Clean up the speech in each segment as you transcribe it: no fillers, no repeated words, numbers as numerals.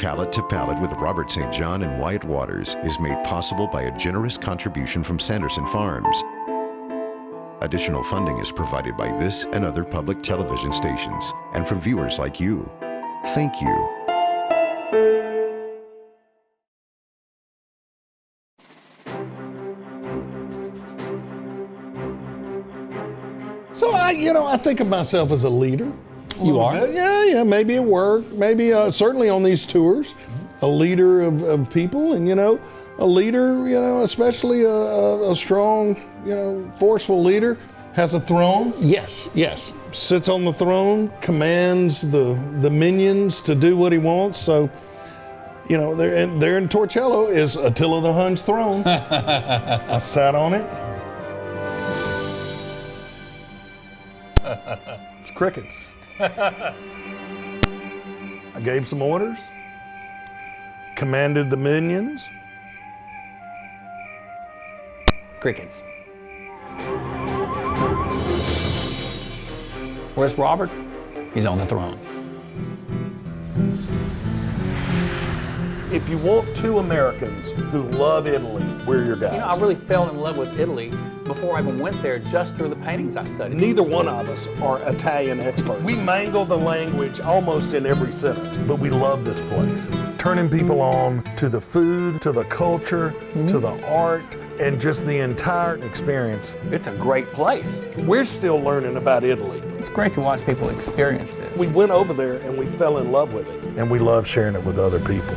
Palate to Palate with Robert St. John and Wyatt Waters is made possible by a generous contribution from Sanderson Farms. Additional funding is provided by this and other public television stations and from viewers like you. Thank you. So I think of myself as a leader. You are? Yeah, maybe at work, maybe certainly on these tours, a leader of people, and a leader, especially a strong, forceful leader, has a throne. Yes. Sits on the throne, commands the minions to do what he wants. So, there in Torcello is Attila the Hun's throne. I sat on it. It's crickets. I gave some orders, commanded the minions. Crickets. Where's Robert? He's on the throne. If you want two Americans who love Italy, we're your guys. I really fell in love with Italy before I even went there, just through the paintings I studied. Neither one of us are Italian experts. We mangle the language almost in every sentence, but we love this place. Turning people on to the food, to the culture, to the art, and just the entire experience. It's a great place. We're still learning about Italy. It's great to watch people experience this. We went over there and we fell in love with it. And we love sharing it with other people.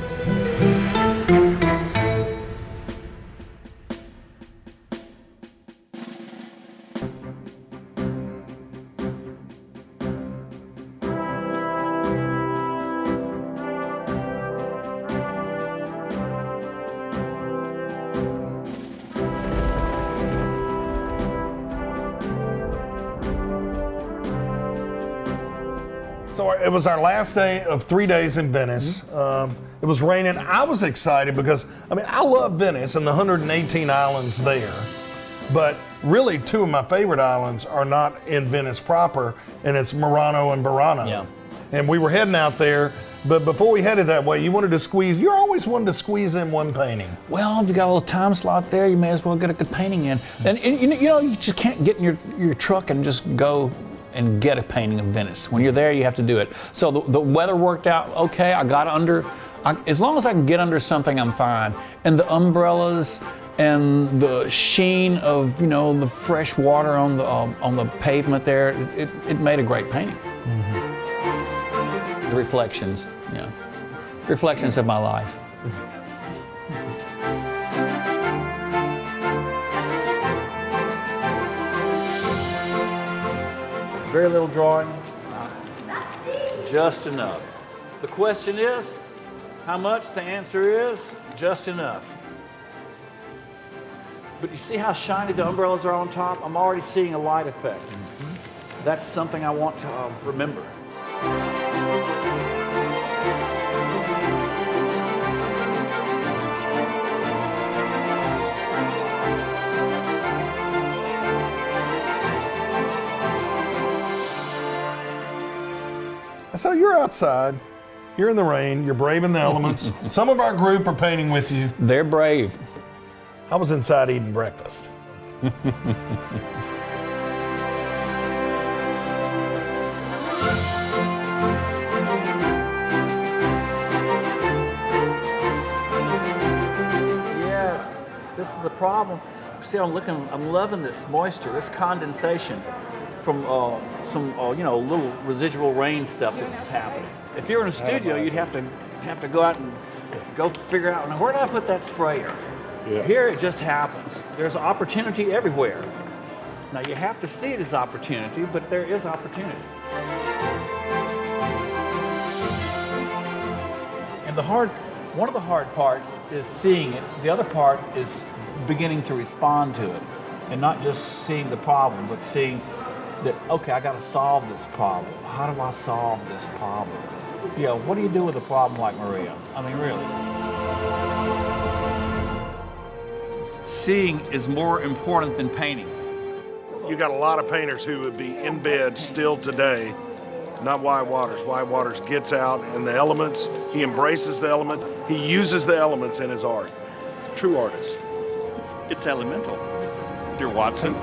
So it was our last day of 3 days in Venice. It was raining. I was excited because, I love Venice and the 118 islands there. But really, two of my favorite islands are not in Venice proper, and it's Murano and Burano. Yeah. And we were heading out there, but before we headed that way, you always wanted to squeeze in one painting. Well, if you got a little time slot there, you may as well get a good painting in. And you just can't get in your truck and just go and get a painting of Venice. When you're there, you have to do it. So the weather worked out okay. I got under, as long as I can get under something, I'm fine. And the umbrellas and the sheen of the fresh water on the pavement there, it made a great painting. The reflections, reflections of my life. Very little drawing, just enough. The question is, how much? The answer is, just enough. But you see how shiny the umbrellas are on top? I'm already seeing a light effect. That's something I want to remember. So you're outside, you're in the rain, you're braving the elements. Some of our group are painting with you. They're brave. I was inside eating breakfast. Yes, this is the problem. See, I'm loving this moisture, this condensation from some little residual rain stuff that's happening. If you're in a studio, you'd have to go out and go figure out, now where did I put that sprayer? Yeah. Here it just happens. There's opportunity everywhere. Now you have to see it as opportunity, but there is opportunity. And one of the hard parts is seeing it. The other part is beginning to respond to it, and not just seeing the problem, but seeing that, okay, I got to solve this problem. How do I solve this problem? What do you do with a problem like Maria? Really. Seeing is more important than painting. You got a lot of painters who would be in bed still today not Wyatt Waters. Wyatt Waters gets out in the elements. He embraces the elements. He uses the elements in his art. True artist. It's elemental. Dear Watson.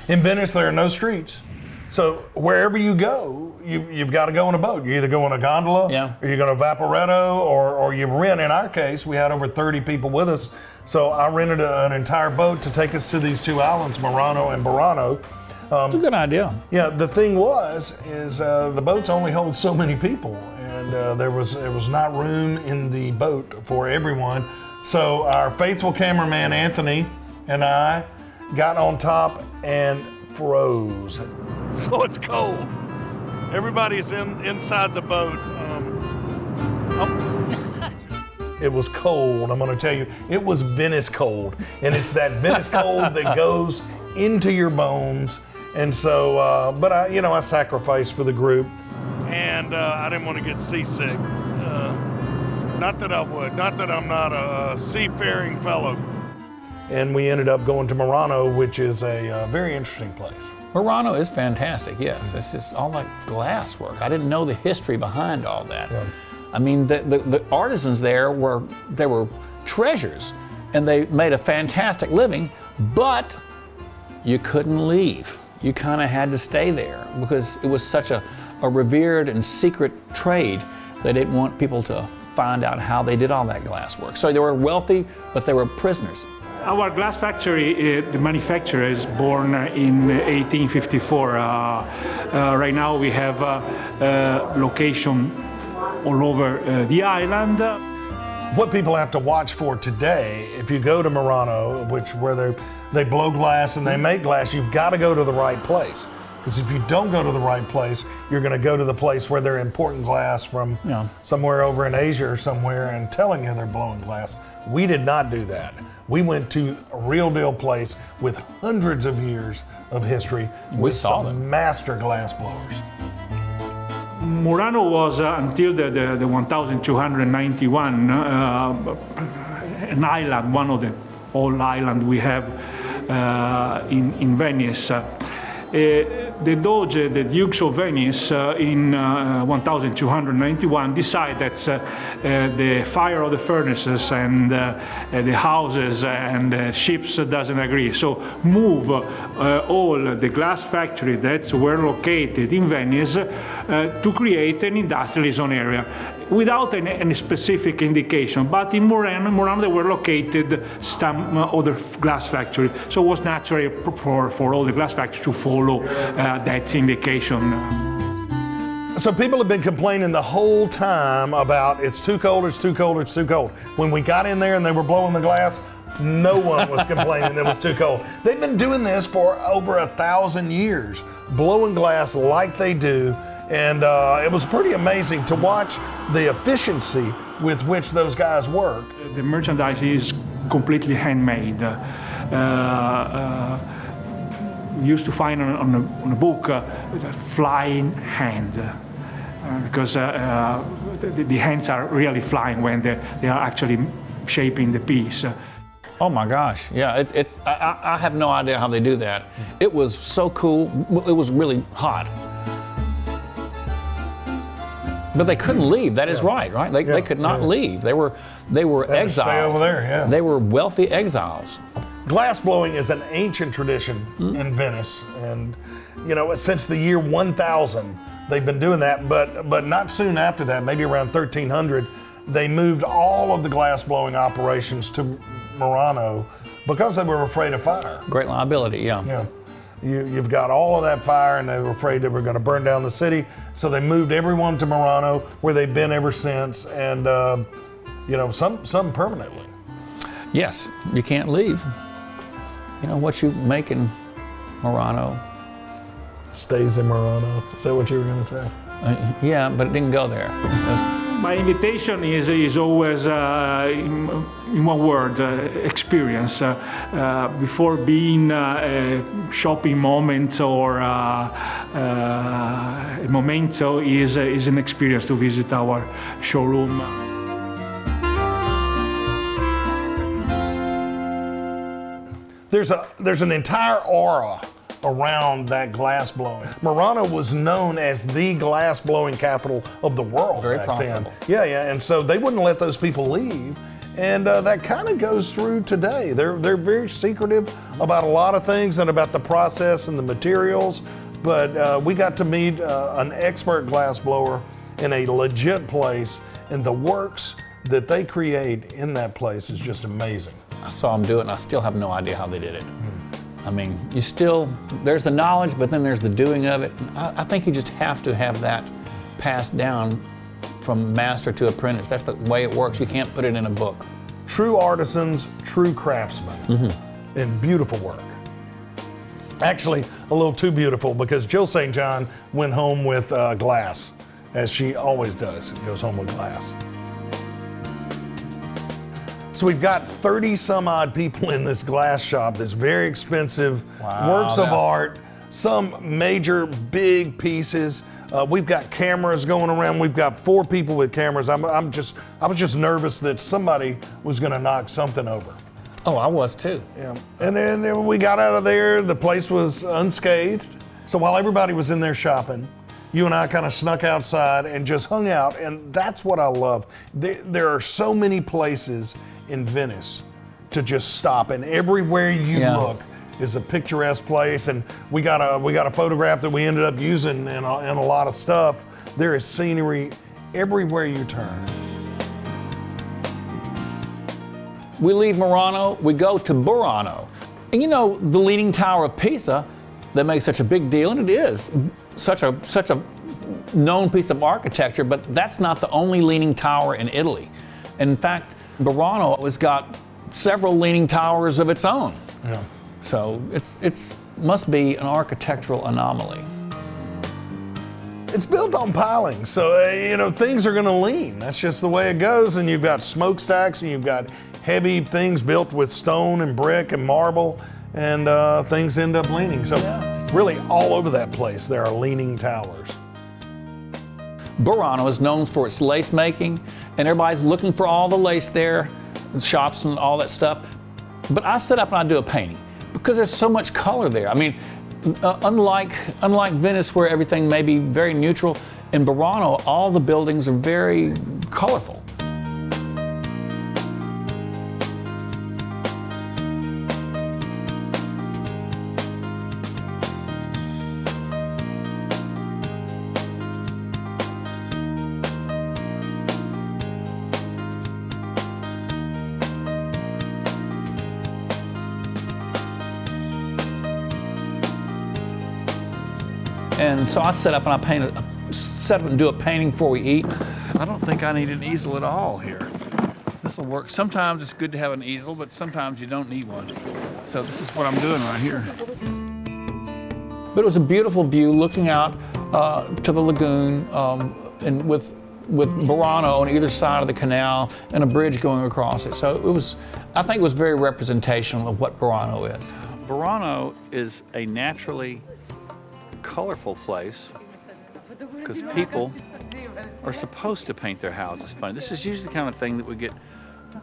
In Venice, there are no streets. So wherever you go, you've got to go on a boat. You either go on a gondola, or you go to Vaporetto, or you rent. In our case, we had over 30 people with us. So I rented an entire boat to take us to these two islands, Murano and Burano. It's a good idea. Yeah, the thing is the boats only hold so many people, and there was not room in the boat for everyone. So our faithful cameraman Anthony and I got on top and froze. So it's cold. Everybody's inside the boat. It was cold, I'm gonna tell you. It was Venice cold. And it's that Venice cold that goes into your bones. And so, but I sacrificed for the group. And I didn't want to get seasick. Not that I would, not that I'm not a seafaring fellow. And we ended up going to Murano, which is a very interesting place. Murano is fantastic, yes. It's just all that glass work. I didn't know the history behind all that. Yeah. I mean, the artisans there were treasures, and they made a fantastic living, but you couldn't leave. You kind of had to stay there because it was such a revered and secret trade. They didn't want people to find out how they did all that glass work. So they were wealthy, but they were prisoners. Our glass factory, the manufacturer is born in 1854. Right now we have location all over the island. What people have to watch for today, if you go to Murano, where they blow glass and they make glass, you've got to go to the right place. Because if you don't go to the right place, you're going to go to the place where they're importing glass from somewhere over in Asia or somewhere and telling you they're blowing glass. We did not do that. We went to a real deal place with hundreds of years of history with some master glass blowers. Murano was until the 1291 an island, one of the old islands we have in Venice. The Doge, the Dukes of Venice, in 1291 decided that the fire of the furnaces and the houses and the ships doesn't agree. So move all the glass factories that were located in Venice to create an industrial zone area without any specific indication. But in Murano they were located some other glass factory. So it was natural for all the glass factories to follow that indication. So people have been complaining the whole time about it's too cold, it's too cold, it's too cold. When we got in there and they were blowing the glass, no one was complaining it was too cold. They've been doing this for over 1,000 years, blowing glass like they do. And it was pretty amazing to watch the efficiency with which those guys work. The merchandise is completely handmade. We used to find on a book a flying hand because the hands are really flying when they are actually shaping the piece. Oh my gosh, yeah, I have no idea how they do that. It was so cool, it was really hot. But they couldn't leave. That is right? They could not leave. They were exiles. Stay over there, They were wealthy exiles. Glass blowing is an ancient tradition in Venice, and since the year 1000, they've been doing that. But not soon after that, maybe around 1300, they moved all of the glass blowing operations to Murano because they were afraid of fire. Great liability, Yeah. You've got all of that fire, and they were afraid they were going to burn down the city. So they moved everyone to Murano, where they've been ever since, and some permanently. Yes, you can't leave. What you make in Murano stays in Murano. Is that what you were going to say? Yeah, but it didn't go there. My invitation is always, in one word, experience. Before being a shopping moment or a memento is an experience to visit our showroom. There's an entire aura around that glass blowing. Murano was known as the glass blowing capital of the world Very back profitable. then. Yeah, and so they wouldn't let those people leave. And that kind of goes through today. They're very secretive about a lot of things and about the process and the materials. But we got to meet an expert glass blower in a legit place, and the works that they create in that place is just amazing. I saw them do it, and I still have no idea how they did it. I mean, there's the knowledge, but then there's the doing of it. I think you just have to have that passed down from master to apprentice. That's the way it works. You can't put it in a book. True artisans, true craftsmen, and beautiful work. Actually, a little too beautiful, because Jill St. John went home with glass, as she always does. Goes home with glass. So we've got 30 some odd people in this glass shop, this very expensive works of art, some major big pieces. We've got cameras going around. We've got 4 people with cameras. I was just nervous that somebody was gonna knock something over. Oh, I was too. Yeah. And then we got out of there, the place was unscathed. So while everybody was in there shopping, you and I kind of snuck outside and just hung out, and that's what I love. There are so many places in Venice to just stop, and everywhere you look is a picturesque place. And we got a photograph that we ended up using in a lot of stuff. There is scenery everywhere you turn. We leave Murano, we go to Burano. And you know, the Leaning Tower of Pisa that makes such a big deal, and it is such a known piece of architecture, but that's not the only leaning tower in Italy. In fact, Burano has got several leaning towers of its own. Yeah. So it's must be an architectural anomaly. It's built on piling, so you know, things are gonna lean. That's just the way it goes. And you've got smokestacks, and you've got heavy things built with stone and brick and marble, and things end up leaning. So really all over that place there are leaning towers. Burano is known for its lace making, and everybody's looking for all the lace there, shops and all that stuff. But I sit up and I do a painting because there's so much color there. I mean, unlike Venice, where everything may be very neutral, in Burano all the buildings are very colorful. And so I set up and do a painting before we eat. I don't think I need an easel at all here. This will work. Sometimes it's good to have an easel, but sometimes you don't need one. So this is what I'm doing right here. But it was a beautiful view looking out to the lagoon, and with Burano on either side of the canal and a bridge going across it. So I think it was very representational of what Burano is. Burano is a naturally colorful place because people are supposed to paint their houses fun. This is usually the kind of thing that would get,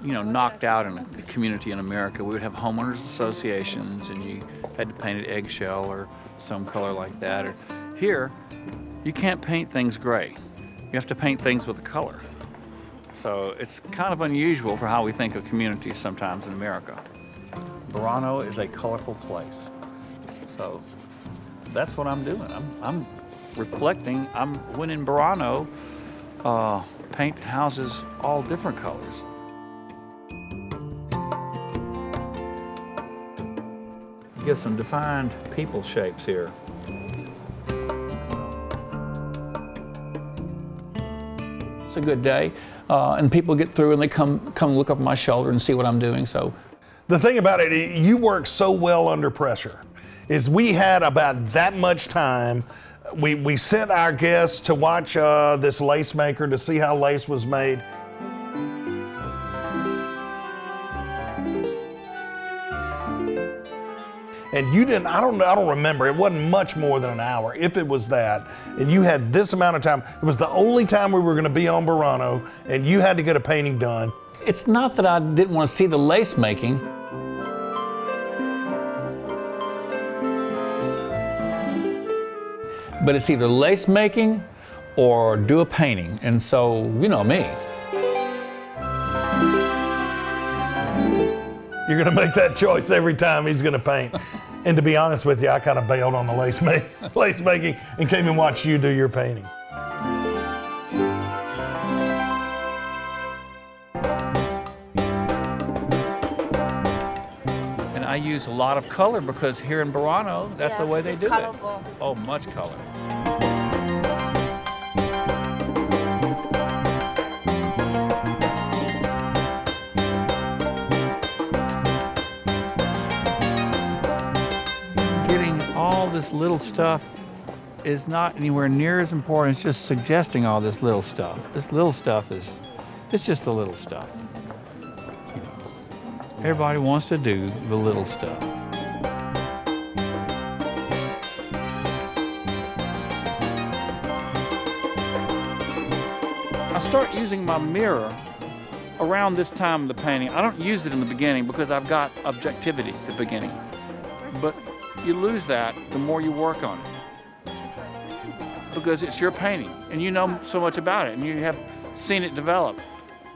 knocked out in a community in America. We would have homeowners associations, and you had to paint it eggshell or some color like that. Or here, you can't paint things gray. You have to paint things with a color. So it's kind of unusual for how we think of communities sometimes in America. Burano is a colorful place. So that's what I'm doing. I'm reflecting. When in Burano, paint houses all different colors. Get some defined people shapes here. It's a good day, and people get through and they come look over my shoulder and see what I'm doing. So, the thing about it, you work so well under pressure. Is we had about that much time. We sent our guests to watch this lace maker to see how lace was made. And you didn't, I don't remember, it wasn't much more than an hour, if it was that. And you had this amount of time. It was the only time we were gonna be on Burano, and you had to get a painting done. It's not that I didn't want to see the lace making. but it's either lace making or do a painting. And so, you know me. You're going to make that choice every time he's going to paint. And to be honest with you, I kind of bailed on the lace making and came and watched you do your painting. And I use a lot of color because here in Burano, that's the way they do colorful. it. Oh, much color. This little stuff is not anywhere near as important as just suggesting all this little stuff. This little stuff it's just the little stuff. You know, everybody wants to do the little stuff. I start using my mirror around this time of the painting. I don't use it in the beginning because I've got objectivity at the beginning. But you lose that the more you work on it, because it's your painting and you know so much about it and you have seen it develop.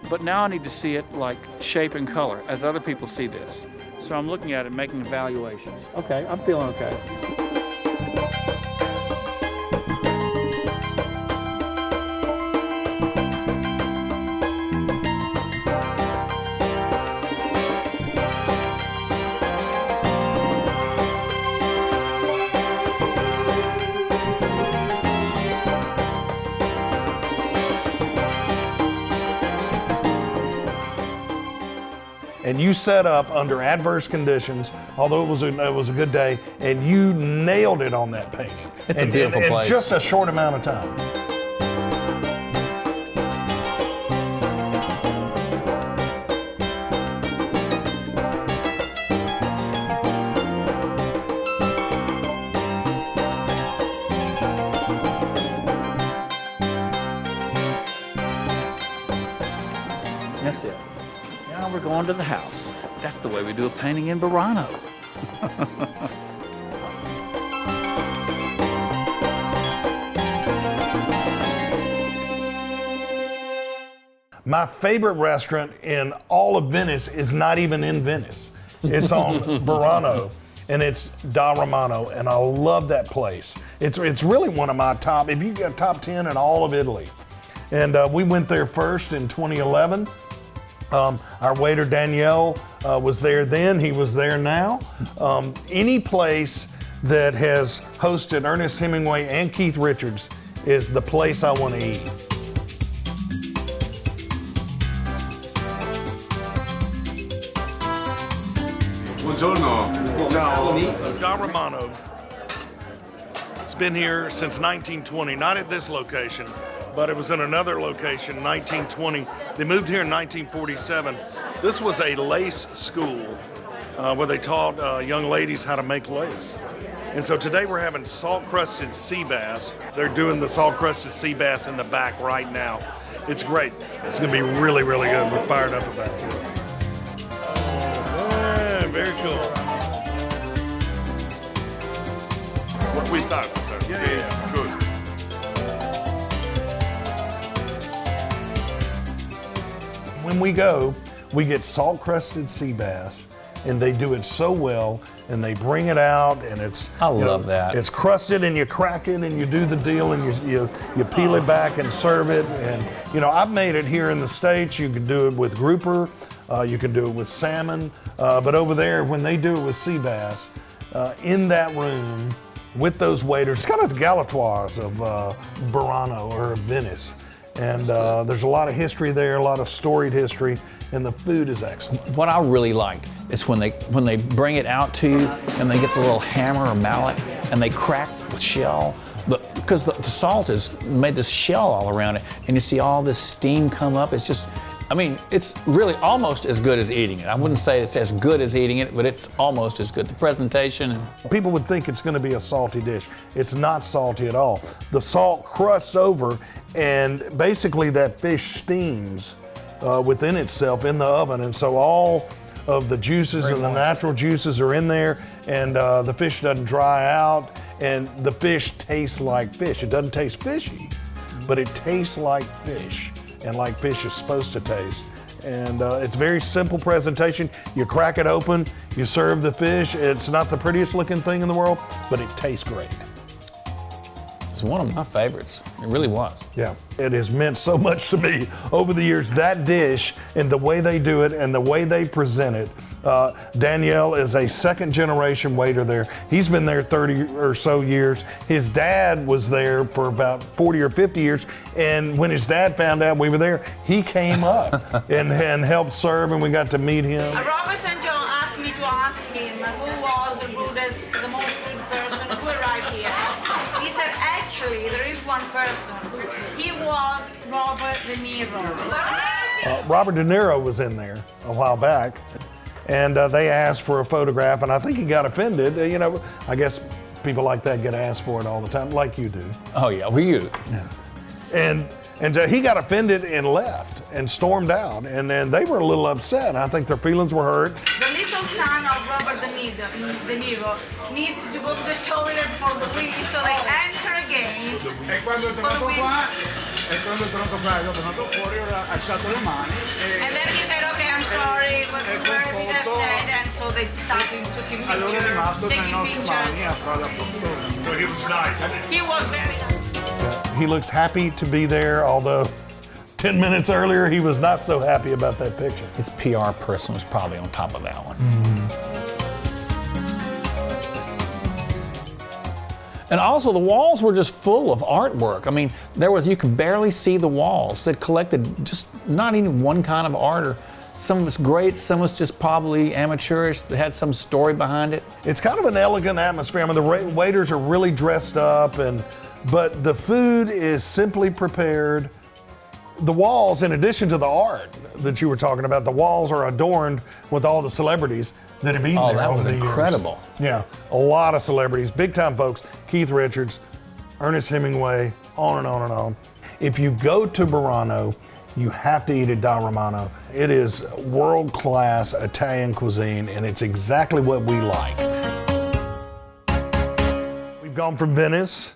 But now I need to see it like shape and color as other people see this. So I'm looking at it, making evaluations. Okay, I'm feeling okay. And you set up under adverse conditions, although it was a good day, and you nailed it on that painting. It's a beautiful place. In just a short amount of time. That's it. Now we're going to the house. That's the way we do a painting in Burano. My favorite restaurant in all of Venice is not even in Venice. It's on Burano, and it's Da Romano, and I love that place. It's really one of my top, if you got top 10 in all of Italy. And we went there first in 2011. Our waiter Danielle was there then, he was there now. Any place that has hosted Ernest Hemingway and Keith Richards is the place I want to eat. Buongiorno. Ciao. Da Romano. It's been here since 1920, not at this location, but it was in another location, 1920. They moved here in 1947. This was a lace school where they taught young ladies how to make lace. And so today we're having salt-crusted sea bass. They're doing the salt-crusted sea bass in the back right now. It's great. It's gonna be really, really good. We're fired up about it. Yeah, very cool. We start. Yeah. Good. When we go, we get salt-crusted sea bass, and they do it so well, and they bring it out, and it's I love that. It's crusted, and you crack it, and you do the deal, and you peel it back and serve it. And I've made it here in the States. You can do it with grouper, you can do it with salmon, but over there, when they do it with sea bass, in that room with those waiters, it's kind of the Galatoires of Burano or Venice. And there's a lot of history there, a lot of storied history, and the food is excellent. What I really liked is when they bring it out to you and they get the little hammer or mallet and they crack the shell, because the salt has made this shell all around it, and you see all this steam come up. It's just, it's really almost as good as eating it. I wouldn't say it's as good as eating it, but it's almost as good. The presentation. People would think it's going to be a salty dish. It's not salty at all. The salt crusts over, and basically that fish steams within itself in the oven, and so all of the juices and the natural juices are in there, and the fish doesn't dry out, and the fish tastes like fish. It doesn't taste fishy, but it tastes like fish, and like fish is supposed to taste. And it's very simple presentation. You crack it open, you serve the fish. It's not the prettiest looking thing in the world, but it tastes great. It's one of my favorites. It really was. Yeah, it has meant so much to me over the years, that dish and the way they do it and the way they present it. Danielle is a second generation waiter there. He's been there 30 or so years. His dad was there for about 40 or 50 years. And when his dad found out we were there, he came up and helped serve, and we got to meet him. Robert St. John asked me to ask him who was the most rude person who arrived here. He said, actually, there is one person. He was Robert De Niro. Robert De Niro was in there a while back, and they asked for a photograph, and I think he got offended. You know, I guess people like that get asked for it all the time, like you do. Oh yeah, well you. Yeah. And he got offended and left and stormed out, and then they were a little upset. I think their feelings were hurt. The little son of Robert De Niro needs to go to the toilet for the wee, so they enter again. And then he said, okay, I'm sorry, but we were a bit upset, and so they started taking pictures. So he was nice. He was very nice. He looks happy to be there, although 10 minutes earlier he was not so happy about that picture. His PR person was probably on top of that one. And also the walls were just full of artwork. I mean, you could barely see the walls. They collected just not even one kind of art, or some of it's great, some was just probably amateurish. They had some story behind it. It's kind of an elegant atmosphere. I mean, the waiters are really dressed up, but the food is simply prepared. The walls, in addition to the art that you were talking about, the walls are adorned with all the celebrities that have eaten there. Oh, that was incredible. Yeah, a lot of celebrities, big time folks. Keith Richards, Ernest Hemingway, on and on and on. If you go to Burano, you have to eat at Da Romano. It is world-class Italian cuisine, and it's exactly what we like. We've gone from Venice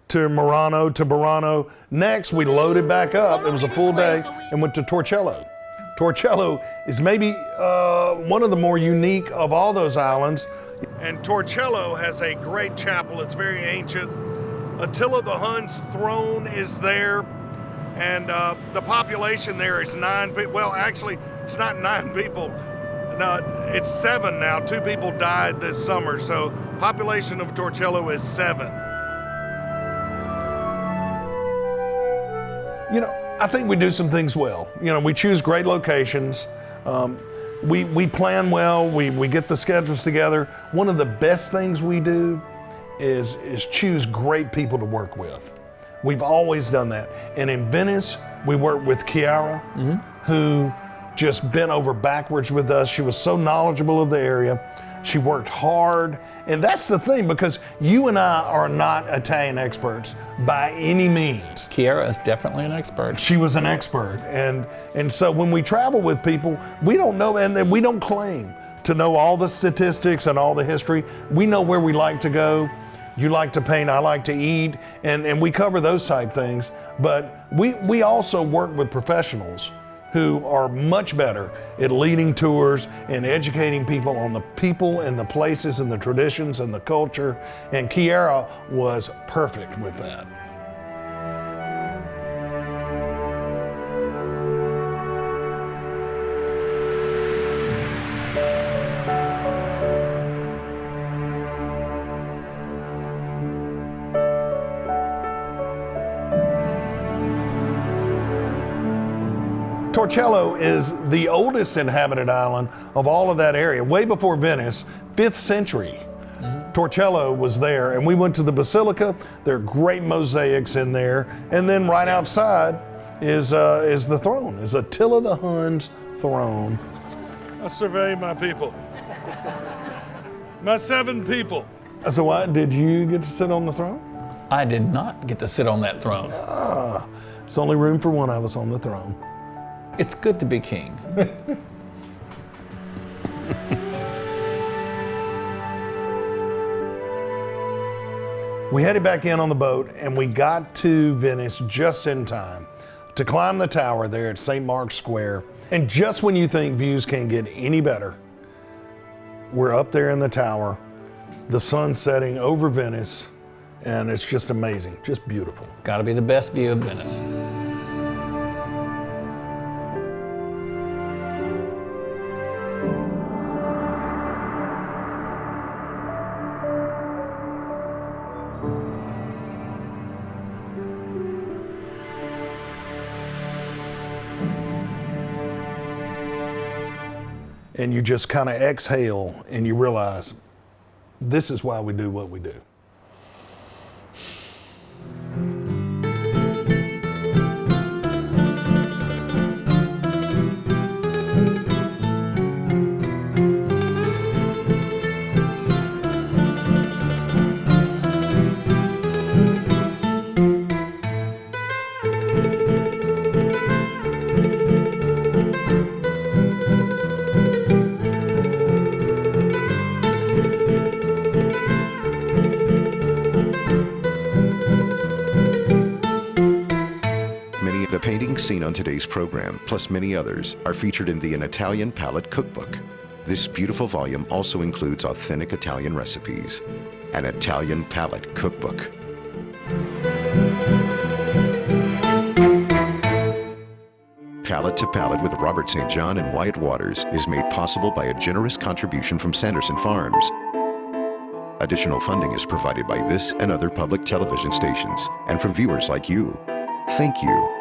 to Murano to Burano. Next, we loaded back up. It was a full day and went to Torcello. Torcello is maybe one of the more unique of all those islands. And Torcello has a great chapel. It's very ancient. Attila the Hun's throne is there. And the population there is 9 people. Well, actually, it's not 9 people. No, it's 7 now. 2 people died this summer. So population of Torcello is 7. You know, I think we do some things well. You know, we choose great locations. We plan well. We get the schedules together. One of the best things we do is choose great people to work with. We've always done that. And in Venice, we worked with Chiara, who just bent over backwards with us. She was so knowledgeable of the area. She worked hard. And that's the thing, because you and I are not Italian experts by any means. Chiara is definitely an expert. She was an expert. And so when we travel with people, we don't know, and we don't claim to know all the statistics and all the history. We know where we like to go. You like to paint, I like to eat, and we cover those type things. But we also work with professionals who are much better at leading tours and educating people on the people and the places and the traditions and the culture. And Chiara was perfect with that. Torcello is the oldest inhabited island of all of that area, way before Venice, 5th century. Torcello was there, and we went to the Basilica. There are great mosaics in there, and then right outside is the throne, is Attila the Hun's throne. I survey my people, my 7 people. So what, did you get to sit on the throne? I did not get to sit on that throne. It's only room for one of us on the throne. It's good to be king. We headed back in on the boat, and we got to Venice just in time to climb the tower there at St. Mark's Square. And just when you think views can't get any better, we're up there in the tower, the sun's setting over Venice, and it's just amazing, just beautiful. Got to be the best view of Venice. And you just kind of exhale and you realize this is why we do what we do. The paintings seen on today's program, plus many others, are featured in the An Italian Palate cookbook. This beautiful volume also includes authentic Italian recipes. An Italian Palate cookbook. Palate to Palate with Robert St. John and Wyatt Waters is made possible by a generous contribution from Sanderson Farms. Additional funding is provided by this and other public television stations, and from viewers like you. Thank you.